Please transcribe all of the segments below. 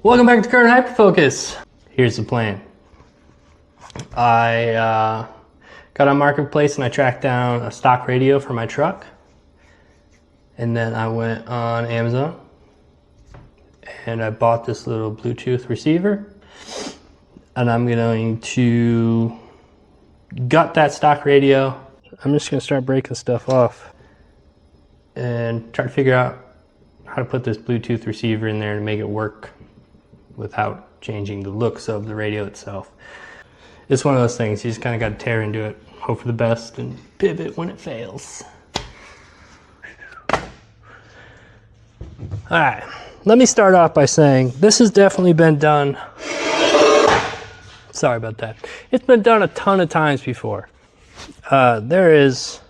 Welcome back to Current Hyperfocus. Here's the plan. I got on Marketplace and I tracked down a stock radio for my truck. And then I went on Amazon and I bought this little Bluetooth receiver. And I'm going to gut that stock radio. I'm just going to start breaking stuff off and try to figure out how to put this Bluetooth receiver in there to make it work without changing the looks of the radio itself. It's one of those things, you just kind of got to tear into it, hope for the best, and pivot when it fails. Alright, let me start off by saying this has definitely been done. Sorry about that. It's been done a ton of times before. There is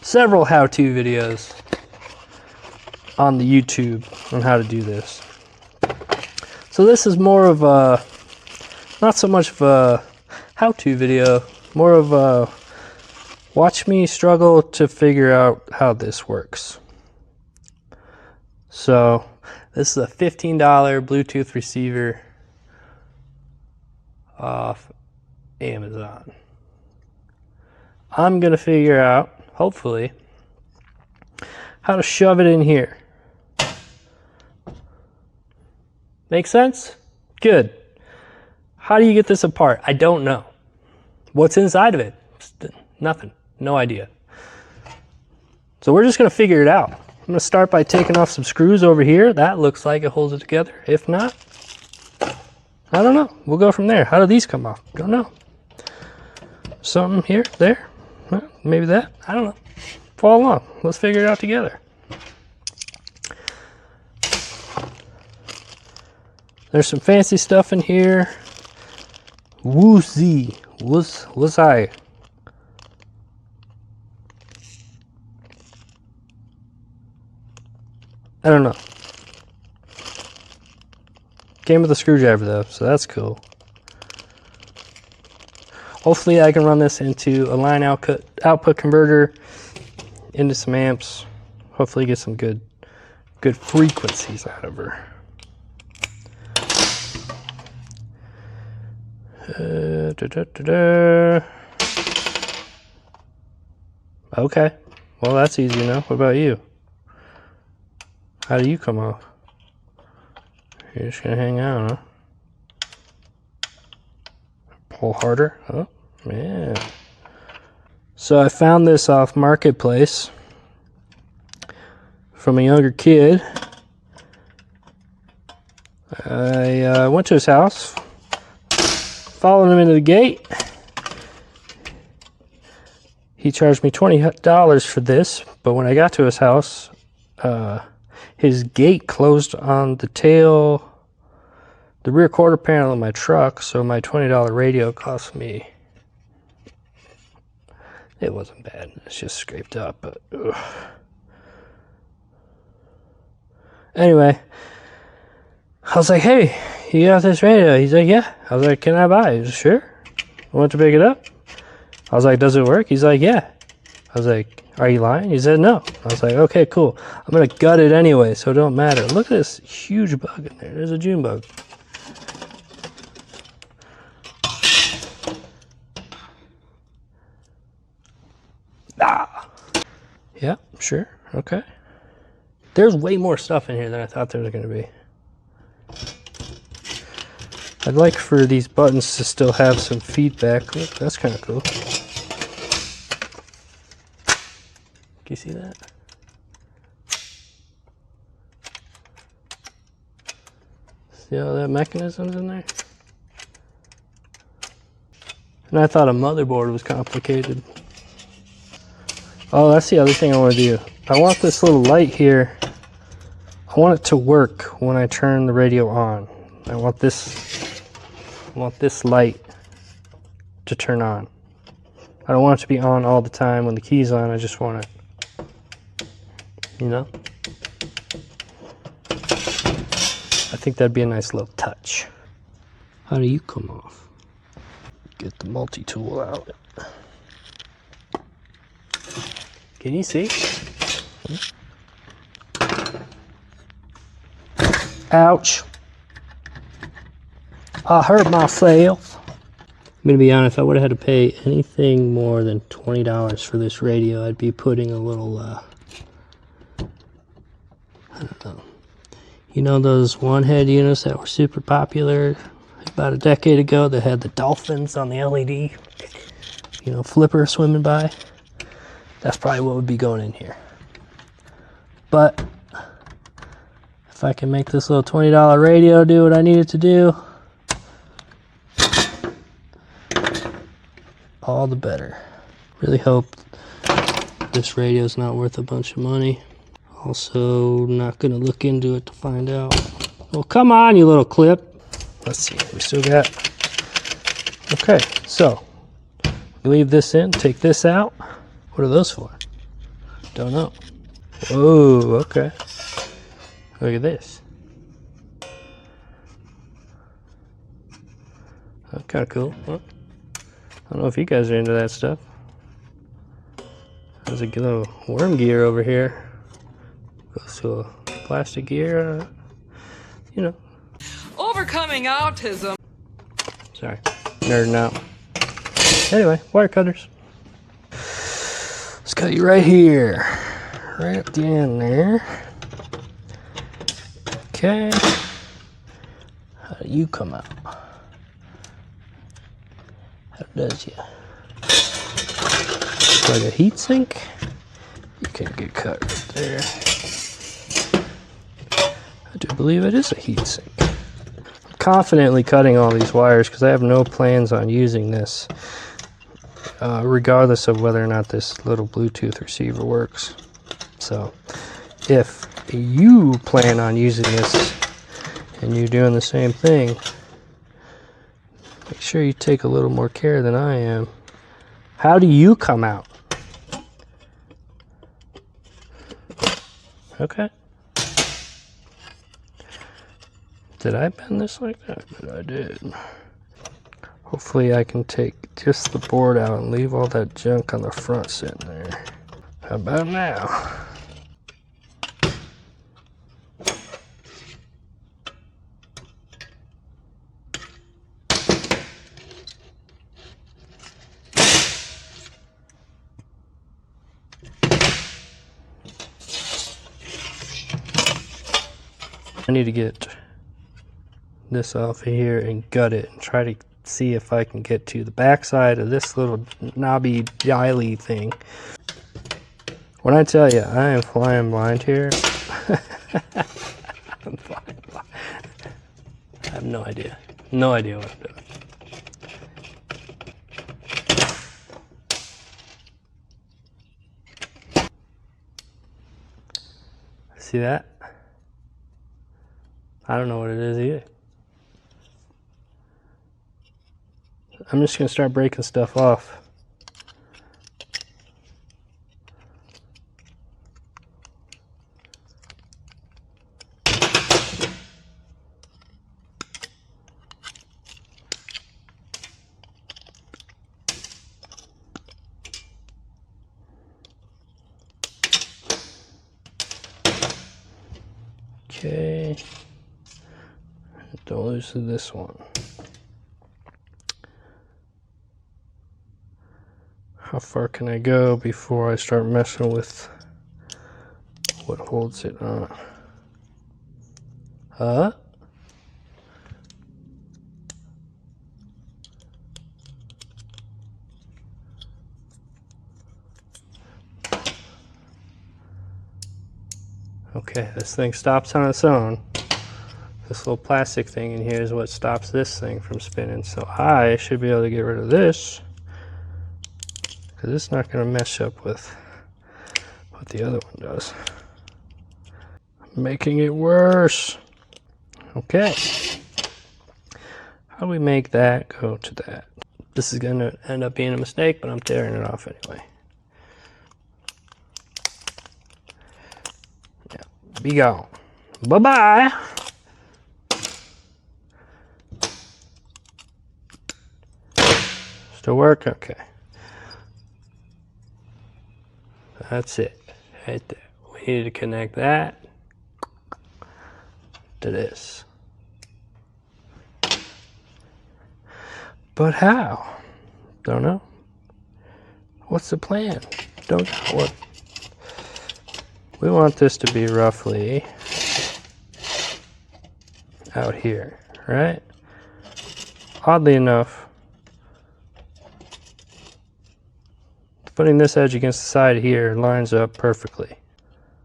several how-to videos on the YouTube on how to do this. So this is more of a, not so much of a how-to video, more of a watch me struggle to figure out how this works. So this is a $15 Bluetooth receiver off Amazon. I'm gonna figure out, hopefully, how to shove it in here. Make sense? Good. How do you get this apart? I don't know. What's inside of it? Nothing. No idea. So we're just going to figure it out. I'm going to start by taking off some screws over here. That looks like it holds it together. If not, I don't know. We'll go from there. How do these come off? Don't know. Something here, there, maybe that. I don't know. Follow along. Let's figure it out together. There's some fancy stuff in here. Woozy. Was I? I don't know. Came with a screwdriver though, so that's cool. Hopefully I can run this into a line output converter into some amps. Hopefully get some good frequencies out of her. Okay, well that's easy enough. What about you? How do you come off? You're just gonna hang out, huh? Pull harder. Oh, yeah. So I found this off Marketplace from a younger kid. I went to his house, followed him into the gate. He charged me $20 for this, but when I got to his house, his gate closed on the rear quarter panel of my truck, so my $20 radio cost me, it wasn't bad, it's just scraped up, but ugh. Anyway, I was like, hey, you got this radio? He's like, yeah. I was like, can I buy it? He was sure. I went to pick it up. I was like, does it work? He's like, yeah. I was like, are you lying? He said, no. I was like, okay, cool. I'm going to gut it anyway, so it don't matter. Look at this huge bug in there. There's a June bug. Ah. Yeah, sure. Okay. There's way more stuff in here than I thought there was going to be. I'd like for these buttons to still have some feedback. Look, that's kind of cool. Can you see that? See all that mechanisms in there? And I thought a motherboard was complicated. Oh, that's the other thing I want to do. I want this little light here. I want it to work when I turn the radio on. I want this light to turn on. I don't want it to be on all the time when the key's on. I just want it, you know? I think that'd be a nice little touch. How do you come off? Get the multi-tool out. Can you see? Ouch. I hurt myself. I'm gonna be honest, I would have had to pay anything more than $20 for this radio. I'd be putting a little, I don't know. You know those one-head units that were super popular about a decade ago that had the dolphins on the LED? You know, flipper swimming by? That's probably what would be going in here. But if I can make this little $20 radio do what I need it to do, all the better. Really hope this radio is not worth a bunch of money. Also, not gonna look into it to find out. Well, come on, you little clip. Let's see, we still got... Okay, so, leave this in, take this out. What are those for? Don't know. Whoa, okay. Look at this. That's kind of cool. Huh? I don't know if you guys are into that stuff. There's a little worm gear over here. Goes to a plastic gear. You know. Overcoming autism. Sorry, nerding out. Anyway, wire cutters. Let's cut you right here. Right at the end there. Okay. How do you come out? How does you? Like a heat sink? You can get cut right there. I do believe it is a heat sink. I'm confidently cutting all these wires because I have no plans on using this, regardless of whether or not this little Bluetooth receiver works. So, if you plan on using this and you're doing the same thing, make sure you take a little more care than I am. How do you come out? Okay. Did I bend this like that? But I did. Hopefully I can take just the board out and leave all that junk on the front sitting there. How about now? I need to get this off of here and gut it and try to see if I can get to the back side of this little knobby dialy thing. When I tell you I am flying blind here, I'm flying blind. I have no idea. No idea what I'm doing. See that? I don't know what it is either. I'm just going to start breaking stuff off. Okay. Don't lose this one. How far can I go before I start messing with what holds it on? Huh? Okay, this thing stops on its own. This little plastic thing in here is what stops this thing from spinning. So I should be able to get rid of this, because it's not going to mess up with what the other one does. I'm making it worse. Okay. How do we make that go to that? This is going to end up being a mistake, but I'm tearing it off anyway. Yeah, be gone. Bye-bye. Still work? Okay. That's it. Right there. We need to connect that to this. But how? Don't know. What's the plan? Don't know what. We want this to be roughly out here, right? Oddly enough, putting this edge against the side here lines up perfectly.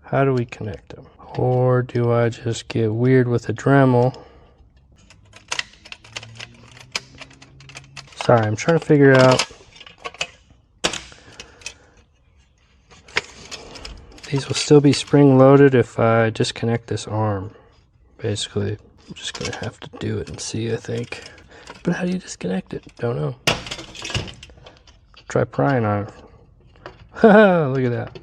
How do we connect them? Or do I just get weird with a Dremel? Sorry, I'm trying to figure out. These will still be spring loaded if I disconnect this arm. Basically, I'm just gonna have to do it and see, I think. But how do you disconnect it? Don't know. Try prying on it. Haha, look at that.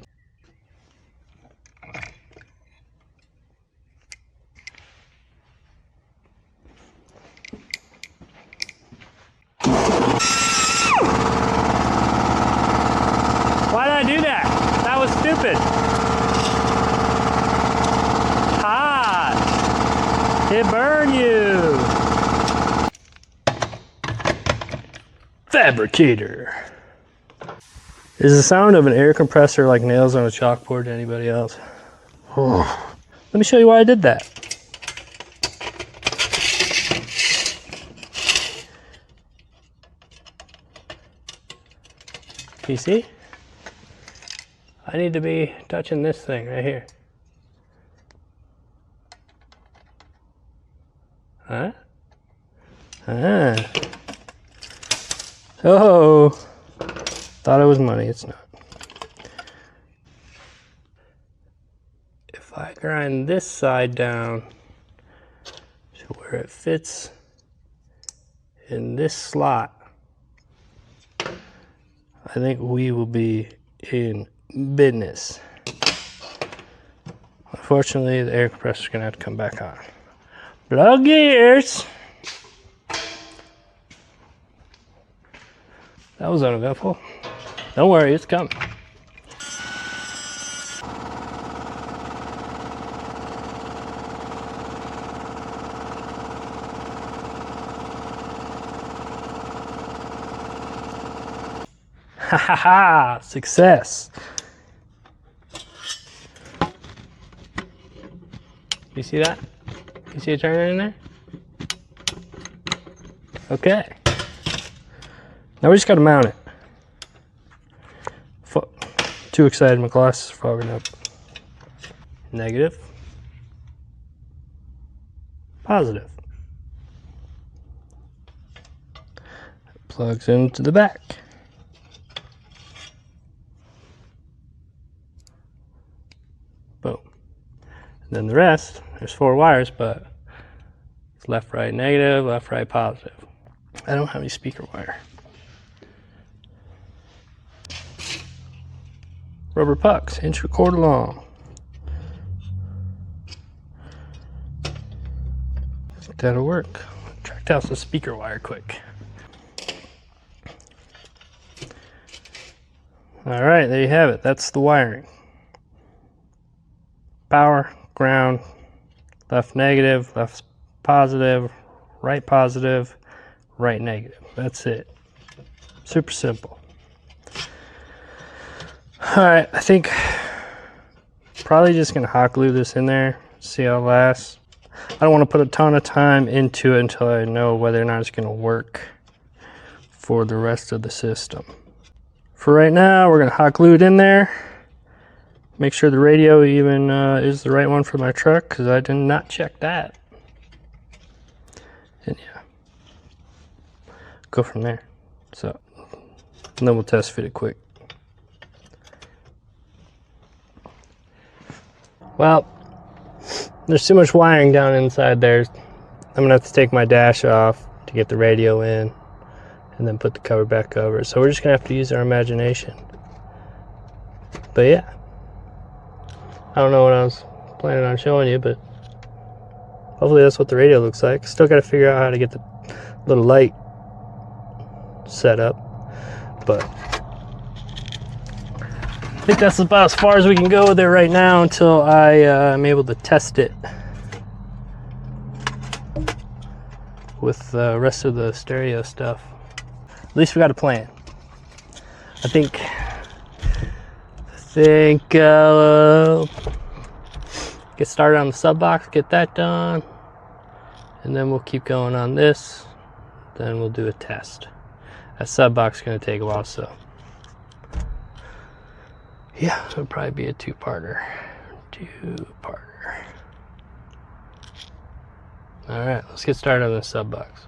Why did I do that? That was stupid. Hot. It burned you. Fabricator. Is the sound of an air compressor like nails on a chalkboard to anybody else? Oh. Let me show you why I did that. Can you see? I need to be touching this thing right here. Huh? Ah. Oh. Thought it was money, it's not. If I grind this side down to where it fits in this slot, I think we will be in business. Unfortunately, the air compressor is going to have to come back on. Blow gears! That was uneventful. Don't worry, it's coming. Ha ha ha! Success! You see that? You see it turning in there? Okay. Now we just gotta mount it. Too excited, my glasses are fogging up. Negative. Positive. Plugs into the back. Boom. And then the rest, there's 4 wires, but it's left, right, negative, left, right, positive. I don't have any speaker wire. Rubber pucks, 1.25 long. I think that'll work. Tracked out some speaker wire quick. All right, there you have it. That's the wiring. Power, ground, left negative, left positive, right positive, right negative. That's it. Super simple. Alright, I think probably just going to hot glue this in there, see how it lasts. I don't want to put a ton of time into it until I know whether or not it's going to work for the rest of the system. For right now, we're going to hot glue it in there. Make sure the radio even is the right one for my truck, because I did not check that. And yeah, go from there. So, and then we'll test fit it quick. Well, there's too much wiring down inside there. I'm gonna have to take my dash off to get the radio in and then put the cover back over. So we're just gonna have to use our imagination. But yeah, I don't know what I was planning on showing you, but hopefully that's what the radio looks like. Still gotta figure out how to get the little light set up, but I think that's about as far as we can go with it right now until I am able to test it with the rest of the stereo stuff. At least we got a plan. I think get started on the sub box, get that done, and then we'll keep going on this. Then we'll do a test. That sub box is going to take a while, so yeah, it'll probably be a two-parter. All right, let's get started on the sub box.